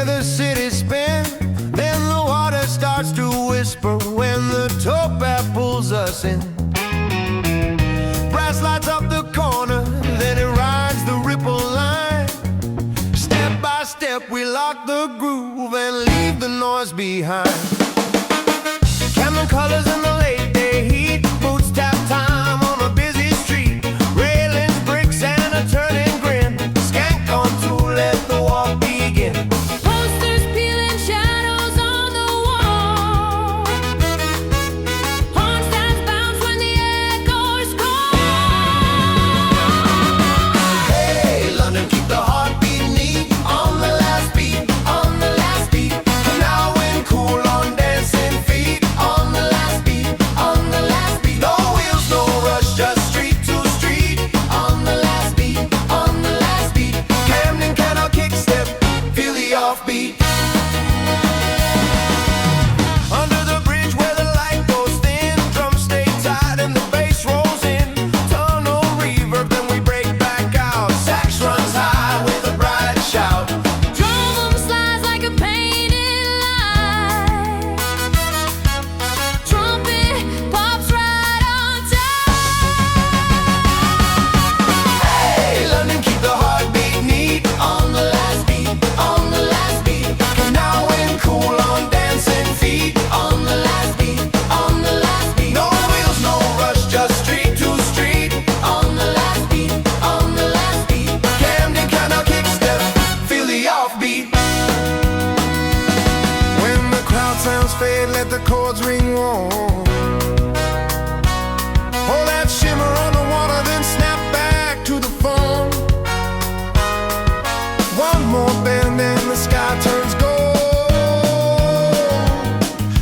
hear the city spin, then the water starts to whisper when the towpath pulls us in. Brass lights up the corner, then it rides the ripple line. Step by step we lock the groove and leave the noise behind. Camden colors in the late day heat, boots tap time on a busy street. Railings, bricks and a turning grin, skank on to let the walk begin. Posters peeling shadows on the wall. Horn stands bounce when the echoes call. Hey, London, keep the heartbeat neat on the last beat, on the last beat. Now when cool on dancing feet on the last beat, on the last beat. No wheels, no rush, just street to street on the last beat, on the last beat. Camden Canal Kickstep, feel the offbeat. Under the bridge where the light goes thin, drums stay tight and the bass rolls in. Tunnel reverb, then we break back out. Sax runs high with a bright shout. Drum slides like a painted line. Trumpet pops right on time. Hey, London, keep the heartbeat neat on the last beat, on the last beat. 'Cause now when cool on dancing feet on the last beat, on the last beat. No wheels, no rush, just street to street on the last beat, on the last beat. Camden Canal Kickstep, feel the offbeat. When the crowd sounds fade, let the chords ring warm. Hold that shimmer on the water, then snap back to the phone. One more bend and the sky turns gold.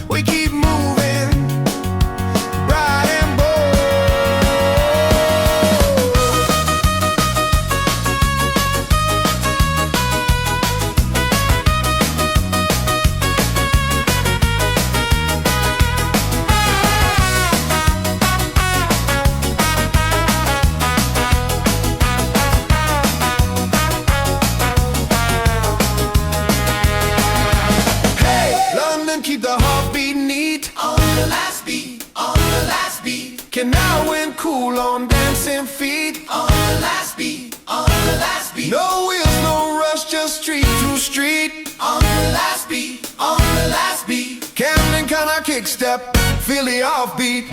We keep moving, bright and bold. Hey, London, keep the heartbeat neat on the last beat, on the last beat. Can now win cool on dancing feet on the last beat, on the last beat. No wheels, no rush, just street to street on the last beat, on the last beat. Camden Canal Kickstep, feel the offbeat.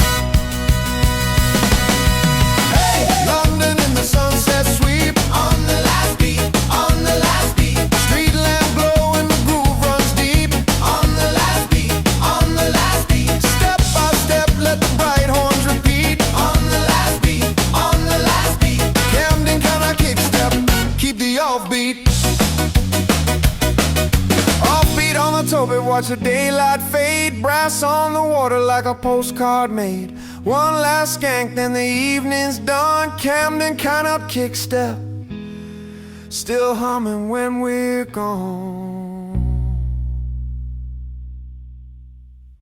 Hey, London in the sunset sweep on the last beat, on the last beat. Street lamp glow and the groove runs deep on the last beat, on the last beat. Step by step, let the bright horns repeat on the last beat, on the last beat. Camden Canal Kickstep, keep the offbeat. Offbeat on the towpath, watch the daylight fade. Brass on the water like a postcard made. One last skank, then the evening's done. Camden Canal Kickstep, still humming when we're gone.